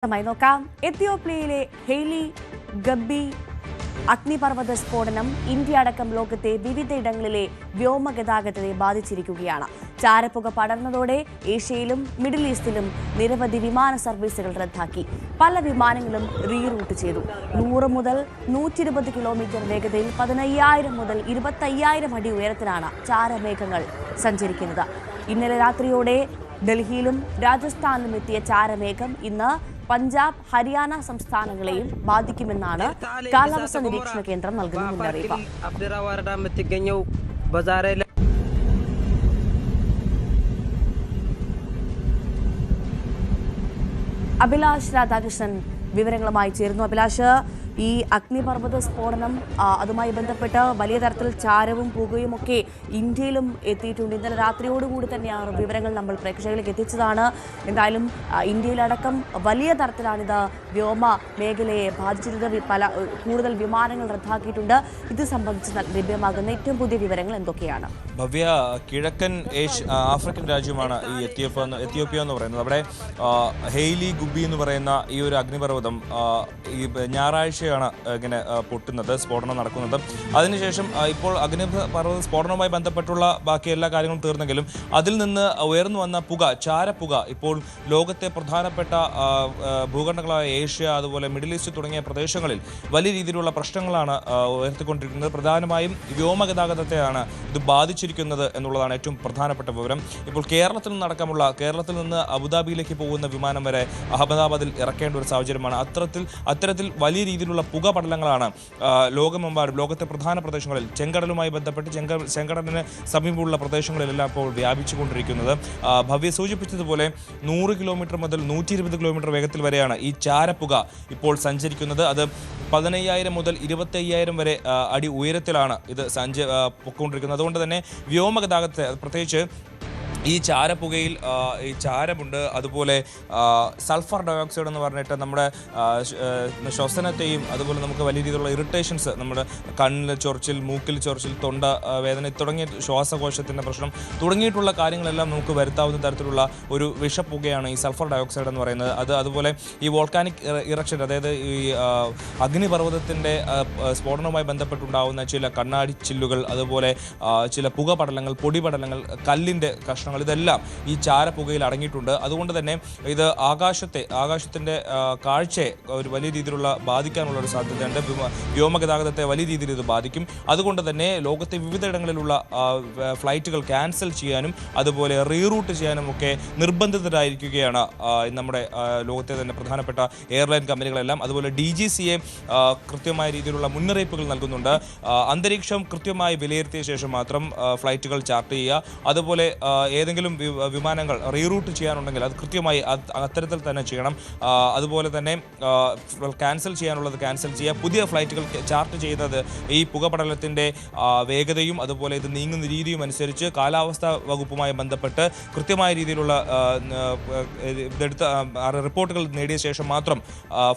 നോക്കാം. എത്യോപ്യയിലെ ഹെയ്ലി ഗബ്ബി അഗ്നിപർവ്വത സ്ഫോടനം ഇന്ത്യ അടക്കം ലോകത്തെ വിവിധയിടങ്ങളിലെ വ്യോമഗതാഗതത്തെ ബാധിച്ചിരിക്കുകയാണ്. ചാരപ്പുക പടർന്നതോടെ ഏഷ്യയിലും മിഡിൽ ഈസ്റ്റിലും നിരവധി വിമാന സർവീസുകൾ റദ്ദാക്കി. പല വിമാനങ്ങളും റീറൂട്ട് ചെയ്തു. 100 മുതൽ 120 കിലോമീറ്റർ വേഗതയിൽ 15,000 മുതൽ 25,000 അടി ഉയരത്തിലാണ് ചാരമേഘങ്ങൾ സഞ്ചരിക്കുന്നത്. ഇന്നലെ രാത്രിയോടെ ഡൽഹിയിലും രാജസ്ഥാനിലും എത്തിയ ചാരമേഘം ഇന്ന് പഞ്ചാബ്, ഹരിയാന സംസ്ഥാനങ്ങളെയും ബാധിക്കുമെന്നാണ് കാലാവസ്ഥാ നിരീക്ഷണ കേന്ദ്രം നൽകുന്ന മുന്നറിയിപ്പ്. അഭിലാഷ് രാധാകൃഷ്ണൻ വിവരങ്ങളുമായി ചേരുന്നു. അഭിലാഷ്, ഈ അഗ്നിപർവ്വത സ്ഫോടനം അതുമായി ബന്ധപ്പെട്ട് വലിയ തരത്തിൽ ചാരവും പുകയും ഒക്കെ ഇന്ത്യയിലും എത്തിയിട്ടുണ്ട്. ഇന്നലെ രാത്രിയോടുകൂടി തന്നെയാണ് വിവരങ്ങൾ നമ്മൾ പ്രേക്ഷകരിലേക്ക് എത്തിച്ചതാണ്. എന്തായാലും ഇന്ത്യയിലടക്കം വലിയ തരത്തിലാണിത് വ്യോമ മേഖലയെ ബാധിച്ചിരുന്നത്. കൂടുതൽ വിമാനങ്ങൾ റദ്ദാക്കിയിട്ടുണ്ട്. ഇത് സംബന്ധിച്ച് ലഭ്യമാകുന്ന ഏറ്റവും പുതിയ വിവരങ്ങൾ എന്തൊക്കെയാണ്? ഭവ്യ, കിഴക്കൻ ആഫ്രിക്കൻ രാജ്യമാണ് ഈ എത്യോപ്യ എന്ന് പറയുന്നത്. അവിടെ ഹെയ്ലി ഗുബി എന്ന് പറയുന്ന ഈ ഒരു അഗ്നിപർവ്വതം ഈ ഞായറാഴ്ചയാണ് ഇങ്ങനെ പൊട്ടുന്നത്, സ്ഫോടനം നടക്കുന്നത്. അതിനുശേഷം ഇപ്പോൾ അഗ്നിപർവ്വത സ്ഫോടനവുമായി ബന്ധപ്പെട്ടുള്ള ബാക്കി എല്ലാ കാര്യങ്ങളും തീർന്നെങ്കിലും അതിൽ നിന്ന് ഉയർന്നു വന്ന പുക, ചാരപ്പുക ഇപ്പോൾ ലോകത്തെ പ്രധാനപ്പെട്ട ഭൂഖണ്ഡങ്ങളായ ഏഷ്യ, അതുപോലെ മിഡിൽ ഈസ്റ്റ് തുടങ്ങിയ പ്രദേശങ്ങളിൽ വലിയ രീതിയിലുള്ള പ്രശ്നങ്ങളാണ് ഉയർത്തിക്കൊണ്ടിരിക്കുന്നത്. പ്രധാനമായും വ്യോമഗതാഗതത്തെയാണ് ഇത് ബാധിച്ചിരിക്കുന്നത് എന്നുള്ളതാണ് ഏറ്റവും പ്രധാനപ്പെട്ട വിവരം. ഇപ്പോൾ കേരളത്തിൽ നിന്ന് അബുദാബിയിലേക്ക് പോകുന്ന വിമാനം വരെ അഹമ്മദാബാദിൽ ഇറക്കേണ്ട ഒരു സാഹചര്യമാണ്. അത്തരത്തിൽ വലിയ രീതിയിലുള്ള പുകപടലങ്ങളാണ് ലോകമെമ്പാടും ലോകത്തെ പ്രധാന പ്രദേശങ്ങളിൽ ചെങ്കടലുമായി ബന്ധപ്പെട്ട് ചെങ്കടലിന് സമീപമുള്ള പ്രദേശങ്ങളിലെല്ലാം ഇപ്പോൾ വ്യാപിച്ചുകൊണ്ടിരിക്കുന്നത്. ഭവ്യ സൂചിപ്പിച്ചതുപോലെ 100 കിലോമീറ്റർ മുതൽ 120 കിലോമീറ്റർ വേഗത്തിൽ വരെയാണ് ഈ ചാരപ്പുക ഇപ്പോൾ സഞ്ചരിക്കുന്നത്. അത് 15,000 മുതൽ 25,000 വരെ അടി ഉയരത്തിലാണ് ഇത് പൊക്കൊണ്ടിരിക്കുന്നത്. അതുകൊണ്ട് തന്നെ വ്യോമഗതാഗതത്തെ, പ്രത്യേകിച്ച് ഈ ചാരപ്പുകയിൽ ഈ ചാരമുണ്ട്, അതുപോലെ സൾഫർ ഡയോക്സൈഡ് എന്ന് പറഞ്ഞിട്ട് നമ്മുടെ ശ്വസനത്തെയും അതുപോലെ നമുക്ക് വലിയ രീതിയിലുള്ള ഇറിറ്റേഷൻസ്, നമ്മുടെ കണ്ണിൽ ചൊറിച്ചിൽ, മൂക്കിൽ ചൊറിച്ചിൽ, തൊണ്ട വേദന തുടങ്ങിയ ശ്വാസകോശത്തിൻ്റെ പ്രശ്നം തുടങ്ങിയിട്ടുള്ള കാര്യങ്ങളെല്ലാം നമുക്ക് വരുത്താവുന്ന തരത്തിലുള്ള ഒരു വിഷപ്പുകയാണ് ഈ സൾഫർ ഡയോക്സൈഡ് എന്ന് പറയുന്നത്. അതുപോലെ ഈ വോൾക്കാനിക് ഇറക്ഷൻ, അതായത് ഈ അഗ്നിപർവ്വതത്തിൻ്റെ സ്ഫോടനവുമായി ബന്ധപ്പെട്ടുണ്ടാകുന്ന ചില കണ്ണാടി ചില്ലുകൾ, അതുപോലെ ചില പുകപടലങ്ങൾ, പൊടിപടലങ്ങൾ, കല്ലിൻ്റെ കഷ്ണങ്ങൾ, ഇതെല്ലാം ഈ ചാരപ്പുകയിൽ അടങ്ങിയിട്ടുണ്ട്. അതുകൊണ്ട് തന്നെ ഇത് ആകാശത്തിൻ്റെ കാഴ്ചയെ ഒരു വലിയ രീതിയിലുള്ള ബാധിക്കാനുള്ള ഒരു സാധ്യതയുണ്ട്. വ്യോമഗതാഗതത്തെ വലിയ രീതിയിൽ ഇത് ബാധിക്കും. അതുകൊണ്ട് തന്നെ ലോകത്തെ വിവിധയിടങ്ങളിലുള്ള ഫ്ലൈറ്റുകൾ ക്യാൻസൽ ചെയ്യാനും അതുപോലെ റീറൂട്ട് ചെയ്യാനും ഒക്കെ നിർബന്ധിതരായിരിക്കുകയാണ് നമ്മുടെ ലോകത്തെ തന്നെ പ്രധാനപ്പെട്ട എയർലൈൻ കമ്പനികളെല്ലാം. അതുപോലെ DGCA കൃത്യമായ രീതിയിലുള്ള മുന്നറിയിപ്പുകൾ നൽകുന്നുണ്ട്. അന്തരീക്ഷം കൃത്യമായി വിലയിരുത്തിയ ശേഷം മാത്രം ഫ്ലൈറ്റുകൾ ചാർട്ട് ചെയ്യുക. അതുപോലെ ഏതെങ്കിലും വിമാനങ്ങൾ റീറൂട്ട് ചെയ്യാനുണ്ടെങ്കിൽ അത് കൃത്യമായി അത്തരത്തിൽ തന്നെ ചെയ്യണം. അതുപോലെ തന്നെ ക്യാൻസൽ ചെയ്യാനുള്ളത് ക്യാൻസൽ ചെയ്യുക. പുതിയ ഫ്ലൈറ്റുകൾ ചാർട്ട് ചെയ്യുന്നത് ഈ പുകപടലത്തിൻ്റെ വേഗതയും അതുപോലെ ഇത് നീങ്ങുന്ന രീതിയും അനുസരിച്ച് കാലാവസ്ഥാ വകുപ്പുമായി ബന്ധപ്പെട്ട് കൃത്യമായ രീതിയിലുള്ള റിപ്പോർട്ടുകൾ നേടിയ ശേഷം മാത്രം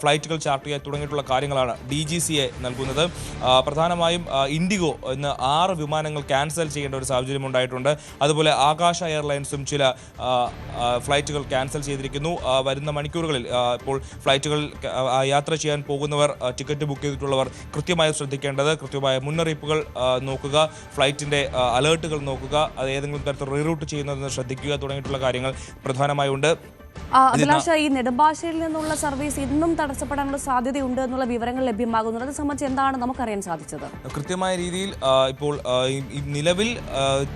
ഫ്ലൈറ്റുകൾ ചാർട്ട് ചെയ്യാൻ തുടങ്ങിയിട്ടുള്ള കാര്യങ്ങളാണ് DGCA നൽകുന്നത്. പ്രധാനമായും ഇൻഡിഗോ ഇന്ന് 6 വിമാനങ്ങൾ ക്യാൻസൽ ചെയ്യേണ്ട ഒരു സാഹചര്യം ഉണ്ടായിട്ടുണ്ട്. അതുപോലെ ആകാശ എയർലൈൻസും ചില ഫ്ലൈറ്റുകൾ ക്യാൻസൽ ചെയ്തിരിക്കുന്നു. വരുന്ന മണിക്കൂറുകളിൽ ഇപ്പോൾ ഫ്ലൈറ്റുകൾ യാത്ര ചെയ്യാൻ പോകുന്നവർ, ടിക്കറ്റ് ബുക്ക് ചെയ്തിട്ടുള്ളവർ കൃത്യമായി ശ്രദ്ധിക്കേണ്ടത്, കൃത്യമായ മുന്നറിയിപ്പുകൾ നോക്കുക, ഫ്ലൈറ്റിൻ്റെ അലേർട്ടുകൾ നോക്കുക, അത് ഏതെങ്കിലും തരത്തിൽ റീറൂട്ട് ചെയ്യുന്നതെന്ന് ശ്രദ്ധിക്കുക തുടങ്ങിയിട്ടുള്ള കാര്യങ്ങൾ പ്രധാനമായുണ്ട്. അഭിലാഷ, ഈ നെടുമ്പാശ്ശേരിയിൽ നിന്നുള്ള സർവീസ് ഇന്നും തടസ്സപ്പെടാനുള്ള സാധ്യതയുണ്ട് എന്നുള്ള വിവരങ്ങൾ ലഭ്യമാകുന്നത്. അത് സംബന്ധിച്ച് എന്താണ് നമുക്കറിയാൻ സാധിച്ചത്? കൃത്യമായ രീതിയിൽ ഇപ്പോൾ നിലവിൽ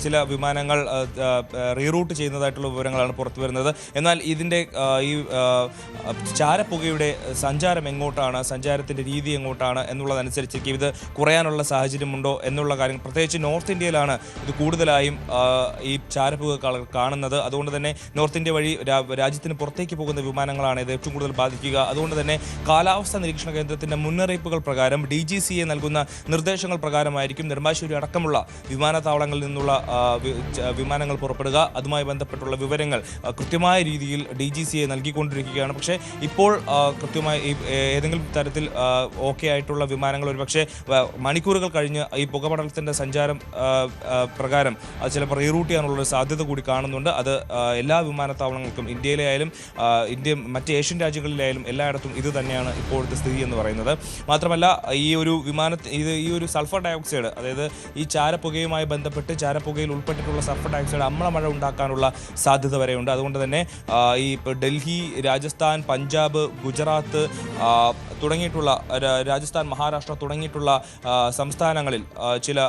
ചില വിമാനങ്ങൾ റീറൂട്ട് ചെയ്യുന്നതായിട്ടുള്ള വിവരങ്ങളാണ് പുറത്തു വരുന്നത്. എന്നാൽ ഇതിൻ്റെ ഈ ചാരപ്പുകയുടെ സഞ്ചാരം എങ്ങോട്ടാണ്, സഞ്ചാരത്തിൻ്റെ രീതി എങ്ങോട്ടാണ് എന്നുള്ളതനുസരിച്ച് ഇത് കുറയാനുള്ള സാഹചര്യമുണ്ടോ എന്നുള്ള കാര്യം, പ്രത്യേകിച്ച് നോർത്ത് ഇന്ത്യയിലാണ് ഇത് കൂടുതലായും ഈ ചാരപ്പുക കാണുന്നത്. അതുകൊണ്ട് തന്നെ നോർത്ത് ഇന്ത്യ വഴി രാജ്യത്തിന് പുറത്തേക്ക് പോകുന്ന വിമാനങ്ങളാണ് ഇത് ഏറ്റവും കൂടുതൽ ബാധിക്കുക. അതുകൊണ്ട് തന്നെ കാലാവസ്ഥാ നിരീക്ഷണ കേന്ദ്രത്തിൻ്റെ മുന്നറിയിപ്പുകൾ പ്രകാരം DGCA നൽകുന്ന നിർദ്ദേശങ്ങൾ പ്രകാരമായിരിക്കും നെടുമ്പാശ്ശേരി അടക്കമുള്ള വിമാനത്താവളങ്ങളിൽ നിന്നുള്ള വിമാനങ്ങൾ പുറപ്പെടുക. അതുമായി ബന്ധപ്പെട്ടുള്ള വിവരങ്ങൾ കൃത്യമായ രീതിയിൽ DGCA നൽകിക്കൊണ്ടിരിക്കുകയാണ്. പക്ഷേ ഇപ്പോൾ കൃത്യമായി ഏതെങ്കിലും തരത്തിൽ ഓക്കെ ആയിട്ടുള്ള വിമാനങ്ങൾ ഒരുപക്ഷെ മണിക്കൂറുകൾ കഴിഞ്ഞ് ഈ പുകപടലത്തിൻ്റെ സഞ്ചാരം പ്രകാരം അത് ചിലപ്പോൾ റീറൂട്ട് ചെയ്യാനുള്ളൊരു സാധ്യത കൂടി കാണുന്നുണ്ട്. അത് എല്ലാ വിമാനത്താവളങ്ങൾക്കും, ഇന്ത്യയിലെ ഇന്ത്യയിലായാലും മറ്റ് ഏഷ്യൻ രാജ്യങ്ങളിലായാലും എല്ലായിടത്തും ഇത് തന്നെയാണ് ഇപ്പോഴത്തെ സ്ഥിതി എന്ന് പറയുന്നത്. മാത്രമല്ല ഈ ഒരു സൾഫർ ഡയോക്സൈഡ്, അതായത് ഈ ചാരപ്പുകയുമായി ബന്ധപ്പെട്ട് ചാരപ്പുകയിൽ ഉൾപ്പെട്ടിട്ടുള്ള സൾഫർ ഡയോക്സൈഡ് അമ്ലമഴ ഉണ്ടാക്കാനുള്ള സാധ്യത വരെയുണ്ട്. അതുകൊണ്ട് തന്നെ ഈ ഡൽഹി, രാജസ്ഥാൻ, പഞ്ചാബ്, ഗുജറാത്ത് തുടങ്ങിയിട്ടുള്ള രാജസ്ഥാൻ, മഹാരാഷ്ട്ര തുടങ്ങിയിട്ടുള്ള സംസ്ഥാനങ്ങളിൽ ചില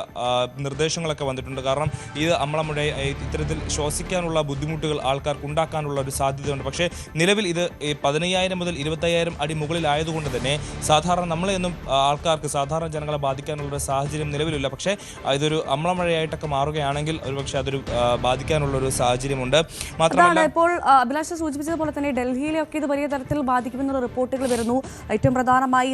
നിർദ്ദേശങ്ങളൊക്കെ വന്നിട്ടുണ്ട്. കാരണം ഇത് അമ്ലമഴ ഇത്തരത്തിൽ ശ്വസിക്കാനുള്ള ബുദ്ധിമുട്ടുകൾ ആൾക്കാർക്ക് ഉണ്ടാക്കാനുള്ള ഒരു സാധ്യതയുണ്ട്. പക്ഷേ നിലവിൽ ഇത് 15,000 മുതൽ 25,000 അടി മുകളിലായതുകൊണ്ട് തന്നെ സാധാരണ നമ്മളെയൊന്നും ആൾക്കാർക്ക്, സാധാരണ ജനങ്ങളെ ബാധിക്കാനുള്ളൊരു സാഹചര്യം നിലവിലില്ല. പക്ഷേ ഇതൊരു അമ്ലമഴയായിട്ടൊക്കെ മാറുകയാണെങ്കിൽ ഒരുപക്ഷെ അതൊരു ബാധിക്കാനുള്ളൊരു സാഹചര്യമുണ്ട്. മാത്രമല്ല ഇപ്പോൾ അഭിലാഷ സൂചിപ്പിച്ചതുപോലെ തന്നെ ഡൽഹിയിലൊക്കെ ഇത് വലിയ തരത്തിൽ ബാധിക്കുമെന്നുള്ള റിപ്പോർട്ടുകൾ വരുന്നു. ഏറ്റവും പ്രധാനമായി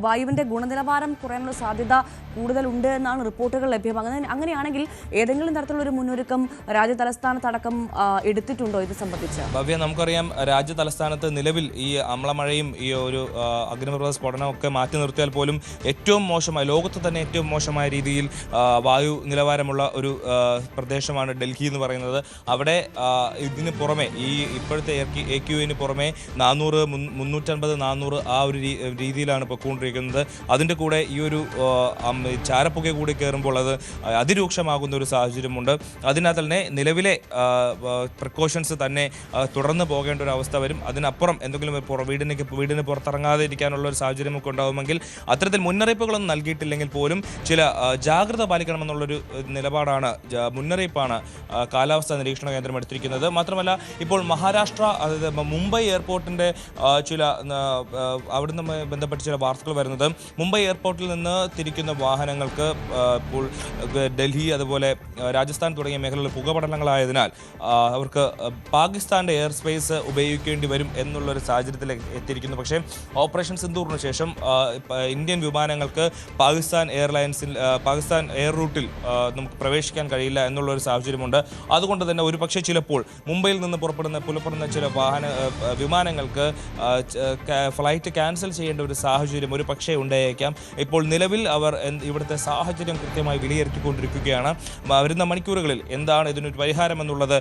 വായുവിന്റെ ഗുണനിലവാരം കുറയാനുള്ള സാധ്യത കൂടുതലുണ്ട് എന്നാണ് റിപ്പോർട്ടുകൾ ലഭ്യം. അങ്ങനെയാണെങ്കിൽ ഏതെങ്കിലും തരത്തിലുള്ള ഒരു മുന്നൊരുക്കം രാജ്യ തലസ്ഥാനത്തടക്കം എടുത്തിട്ടുണ്ടോ ഇത് സംബന്ധിച്ച്? ഭവ്യ, നമുക്കറിയാം രാജ്യ തലസ്ഥാനത്ത് നിലവിൽ ഈ അമ്ലമഴയും ഈ ഒരു അഗ്നിപർവ്വത സ്ഫോടനമൊക്കെ മാറ്റി നിർത്തിയാൽ പോലും ഏറ്റവും മോശമായ, ലോകത്ത് തന്നെ ഏറ്റവും മോശമായ രീതിയിൽ വായു നിലവാരമുള്ള ഒരു പ്രദേശമാണ് ഡൽഹി എന്ന് പറയുന്നത്. അവിടെ ഇതിന് പുറമെ ഈ ഇപ്പോഴത്തെ AQIന് പുറമെ 400, 350, 400 ആ ഒരു രീതിയിലാണ് പൊയ്ക്കൊണ്ടിരിക്കുന്നത്. അതിൻ്റെ കൂടെ ഈ ഒരു ചാരപ്പുക കൂടി കയറുമ്പോൾ അത് അതിരൂക്ഷമാകുന്ന ഒരു സാഹചര്യമുണ്ട്. അതിനാൽ തന്നെ നിലവിലെ പ്രിക്കോഷൻസ് തന്നെ തുടർന്ന് പോകേണ്ട ഒരു അവസ്ഥ വരും. അതിനപ്പുറം എന്തെങ്കിലും വീടിന് പുറത്തിറങ്ങാതെ ഇരിക്കാനുള്ള ഒരു സാഹചര്യമൊക്കെ ഉണ്ടാകുമെങ്കിൽ അത്തരത്തിൽ മുന്നറിയിപ്പുകളൊന്നും നൽകിയിട്ടില്ലെങ്കിൽ പോലും ചില ജാഗ്രത പാലിക്കണമെന്നുള്ളൊരു മുന്നറിയിപ്പാണ് കാലാവസ്ഥാ നിരീക്ഷണ കേന്ദ്രം എടുത്തിരിക്കുന്നത്. മാത്രമല്ല ഇപ്പോൾ മഹാരാഷ്ട്ര, അതായത് മുംബൈ എയർപോർട്ടിൻ്റെ അവിടുന്ന് ബന്ധപ്പെട്ട് ചില വാർത്തകൾ വരുന്നത്, മുംബൈ എയർപോർട്ടിൽ നിന്ന് തിരിക്കുന്ന വാഹനങ്ങൾക്ക് ഇപ്പോൾ ഡൽഹി, അതുപോലെ രാജസ്ഥാൻ തുടങ്ങിയ മേഖലകളിൽ പുകപടലങ്ങളായതിനാൽ അവർക്ക് പാകിസ്ഥാൻ്റെ എയർ സ്പേസ് ഉപയോഗിക്കേണ്ടി വരും എന്നുള്ളൊരു സാഹചര്യത്തിൽ എത്തിയിരിക്കുന്നു. പക്ഷേ ഓപ്പറേഷൻ സിന്ദൂറിന് ശേഷം ഇന്ത്യൻ വിമാനങ്ങൾക്ക് പാകിസ്ഥാൻ എയർ റൂട്ടിൽ നമുക്ക് പ്രവേശിക്കാൻ കഴിയില്ല എന്നുള്ളൊരു സാഹചര്യമുണ്ട്. അതുകൊണ്ട് തന്നെ ഒരുപക്ഷെ ചിലപ്പോൾ മുംബൈയിൽ നിന്ന് പുറപ്പെടുന്ന ചില വിമാനങ്ങൾക്ക് ഫ്ലൈറ്റ് ക്യാൻസൽ ചെയ്യേണ്ട ഒരു സാഹചര്യം ഒരു പക്ഷേ ഉണ്ടായേക്കാം. ഇപ്പോൾ നിലവിൽ അവർ ഇവിടുത്തെ സാഹചര്യം കൃത്യമായി വിലയിരുത്തിക്കൊണ്ടിരിക്കുകയാണ്. വരുന്ന മണിക്കൂറുകളിൽ എന്താണ് ഇതിനൊരു പരിഹാരം എന്നുള്ളത്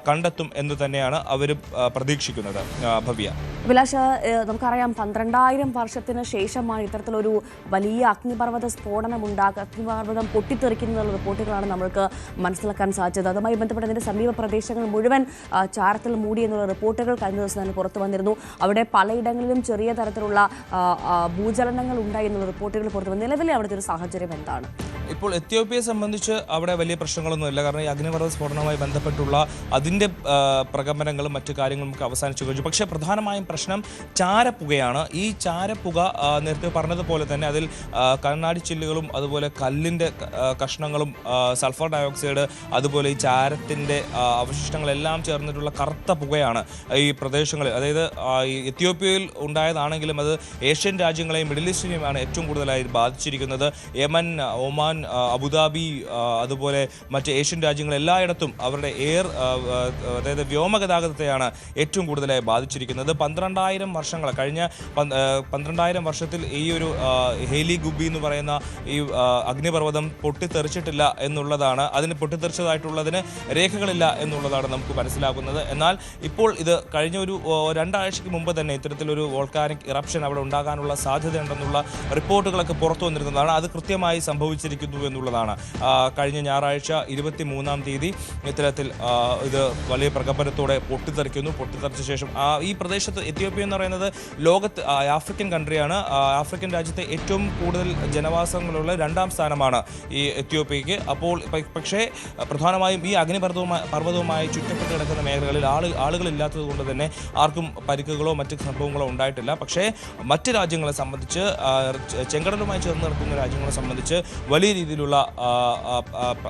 കണ്ടെത്തും എന്ന് തന്നെയാണ് അവർ പ്രതീക്ഷിക്കുന്നത്. ഭവ്യ, അഭിലാഷ്, നമുക്കറിയാം 12,000 വർഷത്തിന് ശേഷമാണ് ഇത്തരത്തിലൊരു വലിയ അഗ്നിപർവ്വത സ്ഫോടനം അഗ്നിപർവ്വതം പൊട്ടിത്തെറിക്കുന്ന റിപ്പോർട്ടുകളാണ് നമ്മൾക്ക് മനസ്സിലാക്കാൻ സാധിച്ചത്. അതുമായി ബന്ധപ്പെട്ട് അതിൻ്റെ സമീപ പ്രദേശങ്ങൾ മുഴുവൻ ചാരത്തിൽ മൂടി എന്നുള്ള റിപ്പോർട്ടുകൾ കഴിഞ്ഞ ദിവസം തന്നെ പുറത്തു വന്നിരുന്നു. അവിടെ പലയിടങ്ങളിലും ചെറിയ തരത്തിലുള്ള ഭൂചലനങ്ങൾ ഉണ്ടായി എന്നുള്ള റിപ്പോർട്ടുകൾ പുറത്തു വന്നു. നിലവിലെ അവിടുത്തെ ഒരു സാഹചര്യം എന്താണ്? ഇപ്പോൾ എത്യോപ്യയെ സംബന്ധിച്ച് അവിടെ വലിയ പ്രശ്നങ്ങളൊന്നുമില്ല. കാരണം ഈ അഗ്നിപർവ്വത സ്ഫോടനവുമായി ബന്ധപ്പെട്ടുള്ള അതിൻ്റെ പ്രകമ്പനങ്ങളും മറ്റു കാര്യങ്ങളും ഒക്കെ അവസാനിച്ചു കഴിഞ്ഞു. പക്ഷേ പ്രധാനമായും പ്രശ്നം ചാരപ്പുകയാണ്. ഈ ചാരപ്പുക നേരത്തെ പറഞ്ഞതുപോലെ തന്നെ അതിൽ കണ്ണാടി ചില്ലുകളും അതുപോലെ കല്ലിൻ്റെ കഷ്ണങ്ങളും സൾഫർ ഡയോക്സൈഡ് അതുപോലെ ഈ ചാരത്തിൻ്റെ അവശിഷ്ടങ്ങളെല്ലാം ചേർന്നിട്ടുള്ള കറുത്ത പുകയാണ് ഈ പ്രദേശങ്ങളിൽ. അതായത് ഈ എത്യോപ്യയിൽ ഉണ്ടായതാണെങ്കിലും അത് ഏഷ്യൻ രാജ്യങ്ങളെയും മിഡിൽ ഈസ്റ്റിനെയുമാണ് ഏറ്റവും കൂടുതലായി ബാധിച്ചിരിക്കുന്നത്. യമൻ, ഒമാൻ, അബുദാബി അതുപോലെ മറ്റ് ഏഷ്യൻ രാജ്യങ്ങൾ എല്ലായിടത്തും അവരുടെ അതായത് വ്യോമഗതാഗതത്തെയാണ് ഏറ്റവും കൂടുതലായി ബാധിച്ചിരിക്കുന്നത്. 12,000 വർഷങ്ങൾ കഴിഞ്ഞ 12,000 വർഷത്തിൽ ഈ ഒരു ഹെയ്ലി ഗുബി എന്ന് പറയുന്ന ഈ അഗ്നിപർവ്വതം പൊട്ടിത്തെറിച്ചിട്ടില്ല എന്നുള്ളതാണ്. അതിന് പൊട്ടിത്തെറിച്ചതായിട്ടുള്ളതിന് രേഖകളില്ല എന്നുള്ളതാണ് നമുക്ക് മനസ്സിലാക്കുന്നത്. എന്നാൽ ഇപ്പോൾ ഇത് കഴിഞ്ഞ ഒരു 2 ആഴ്ചയ്ക്ക് മുമ്പ് തന്നെ ഇത്തരത്തിലൊരു വോൾക്കാനിക് ഇറപ്ഷൻ അവിടെ ഉണ്ടാകാനുള്ള സാധ്യതയുണ്ടെന്നുള്ള റിപ്പോർട്ടുകളൊക്കെ പുറത്തു വന്നിരുന്നതാണ്. അത് കൃത്യമായി സംഭവിച്ചിരിക്കുന്നു എന്നുള്ളതാണ്. കഴിഞ്ഞ ഞായറാഴ്ച 23-ാം തീയതി ഇത്തരത്തിൽ ഇത് വലിയ പ്രകമ്പനത്തോടെ പൊട്ടിത്തെറിച്ച ശേഷം ഈ പ്രദേശത്ത് എത്യോപ്യ എന്ന് പറയുന്നത് ലോകത്ത് ആഫ്രിക്കൻ കൺട്രിയാണ്. ആഫ്രിക്കൻ രാജ്യത്തെ ഏറ്റവും കൂടുതൽ ജനവാസങ്ങളുള്ള 2ാം സ്ഥാനമാണ് ഈ എത്യോപ്യയ്ക്ക്. അപ്പോൾ പക്ഷേ പ്രധാനമായും ഈ അഗ്നിപർവ്വതവുമായി ചുറ്റപ്പെട്ട് കിടക്കുന്ന മേഖലകളിൽ ആളുകളില്ലാത്തത് കൊണ്ട് തന്നെ ആർക്കും പരിക്കുകളോ മറ്റ് സംഭവങ്ങളോ ഉണ്ടായിട്ടില്ല. പക്ഷേ മറ്റ് രാജ്യങ്ങളെ സംബന്ധിച്ച്, ചെങ്കടലുമായി ചേർന്ന് കിടക്കുന്ന രാജ്യങ്ങളെ സംബന്ധിച്ച് വലിയ രീതിയിലുള്ള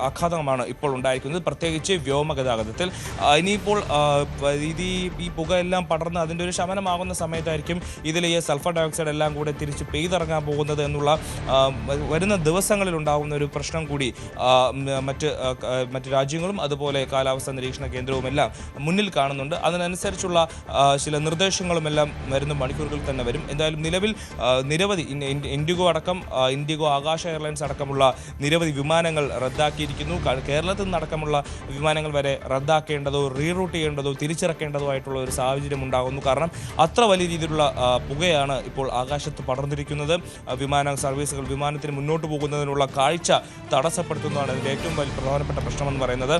ആഘാതമാണ് ഇപ്പോൾ ഉണ്ടായിരിക്കുന്നത്, പ്രത്യേകിച്ച് വ്യോമഗതാഗതത്തിൽ. ഇനിയിപ്പോൾ ഈ പുക എല്ലാം പടർന്ന് അതിൻ്റെ ഒരു ശമനമാകുന്ന സമയത്തായിരിക്കും ഇതിൽ ഈ സൾഫർ ഡയോക്സൈഡ് എല്ലാം കൂടെ തിരിച്ച് പെയ്തിറങ്ങാൻ പോകുന്നത് എന്നുള്ള വരുന്ന ദിവസങ്ങളിൽ ഉണ്ടാകുന്ന ഒരു പ്രശ്നം കൂടി മറ്റ് രാജ്യങ്ങളും അതുപോലെ കാലാവസ്ഥാ നിരീക്ഷണ കേന്ദ്രവും എല്ലാം മുന്നിൽ കാണുന്നുണ്ട്. അതിനനുസരിച്ചുള്ള ചില നിർദ്ദേശങ്ങളുമെല്ലാം വരുന്ന മണിക്കൂറുകളിൽ തന്നെ വരും. എന്തായാലും നിലവിൽ നിരവധി ഇൻഡിഗോ ആകാശ എയർലൈൻസ് അടക്കമുള്ള നിരവധി വിമാനങ്ങൾ റദ്ദാക്കിയിരിക്കുന്നു. കേരളത്തിൽ നിന്നടക്കമുള്ള വിമാനങ്ങൾ വരെ റദ്ദാക്കേണ്ടതോ റീറൂട്ട് ചെയ്യേണ്ടതോ തിരിച്ചിറക്കേണ്ടതോ ആയിട്ടുള്ള ഒരു സാഹചര്യം ഉണ്ടാകുന്നു. കാരണം അത്ര വലിയ രീതിയിലുള്ള പുകയാണ് ഇപ്പോൾ ആകാശത്ത് പടർന്നിരിക്കുന്നത്. വിമാന സർവീസുകൾ വിമാനത്തിന് മുന്നോട്ട് പോകുന്നതിനുള്ള കാഴ്ച തടസ്സപ്പെടുത്തുന്നതാണ് ഇതിൻ്റെ ഏറ്റവും വലിയ പ്രധാനപ്പെട്ട പ്രശ്നമെന്ന് പറയുന്നത്.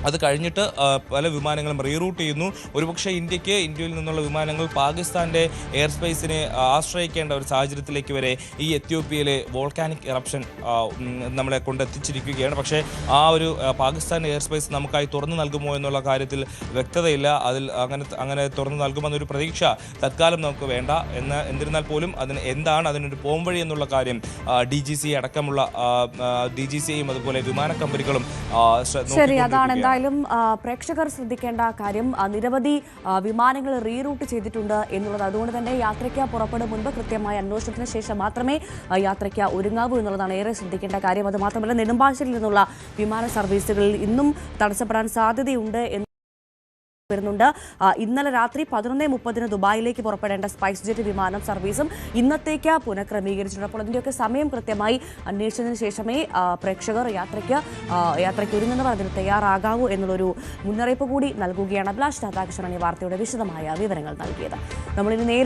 അത് കഴിഞ്ഞിട്ട് പല വിമാനങ്ങളും റീറൂട്ട് ചെയ്യുന്നു. ഒരുപക്ഷെ ഇന്ത്യയിൽ നിന്നുള്ള വിമാനങ്ങൾ പാകിസ്ഥാൻ്റെ എയർ സ്പേസിനെ ആശ്രയിക്കേണ്ട ഒരു സാഹചര്യത്തിലേക്ക് വരെ ഈ എത്യോപ്യയിലെ വോൾക്കാനിക് ഇറപ്ഷൻ നമ്മളെ കൊണ്ടെത്തിച്ചിരിക്കുകയാണ്. പക്ഷേ ആ ഒരു പാകിസ്ഥാൻ എയർ സ്പേസ് നമുക്കായി തുറന്നു നൽകുമോ എന്നുള്ള കാര്യത്തിൽ വ്യക്തതയില്ല. അതിൽ അങ്ങനെ തുറന്നു നൽകുമെന്നൊരു പ്രതീക്ഷ തൽക്കാലം നമുക്ക് വേണ്ട. എന്നിരുന്നാൽ പോലും അതിനൊരു പോംവഴി എന്നുള്ള കാര്യം DGCA അടക്കമുള്ള DGCAയും അതുപോലെ വിമാന കമ്പനികളും എന്തായാലും പ്രേക്ഷകർ ശ്രദ്ധിക്കേണ്ട കാര്യം നിരവധി വിമാനങ്ങൾ റീറൂട്ട് ചെയ്തിട്ടുണ്ട് എന്നുള്ളത്. അതുകൊണ്ട് തന്നെ യാത്രയ്ക്ക് പുറപ്പെടും മുൻപ് കൃത്യമായ അന്വേഷണത്തിന് ശേഷം മാത്രമേ യാത്രയ്ക്ക് ഒരുങ്ങാവൂ എന്നുള്ളതാണ് ഏറെ ശ്രദ്ധിക്കേണ്ട കാര്യം. അത് മാത്രമല്ല നെടുമ്പാശ്ശേരിയിൽ നിന്നുള്ള വിമാന സർവീസുകളിൽ ഇന്നും തടസ്സപ്പെടാൻ സാധ്യതയുണ്ട് വരുന്നുണ്ട്. ഇന്നലെ രാത്രി 11:30 ദുബായിലേക്ക് പുറപ്പെടേണ്ട സ്പൈസ് ജെറ്റ് വിമാനം സർവീസും ഇന്നത്തേക്ക് പുനഃക്രമീകരിച്ചിട്ടുണ്ട്. അപ്പോൾ അതിൻ്റെയൊക്കെ സമയം കൃത്യമായി അന്വേഷിച്ചതിന് ശേഷമേ പ്രേക്ഷകർ യാത്രയ്ക്ക് ഒരുങ്ങുന്നവർ അതിന് തയ്യാറാകാവൂ എന്നുള്ളൊരു മുന്നറിയിപ്പ് കൂടി നൽകുകയാണ്. അഭിലാഷ് രാധാകൃഷ്ണൻ ഈ വാർത്തയുടെ വിശദമായ വിവരങ്ങൾ നൽകിയത്. നമ്മളിനി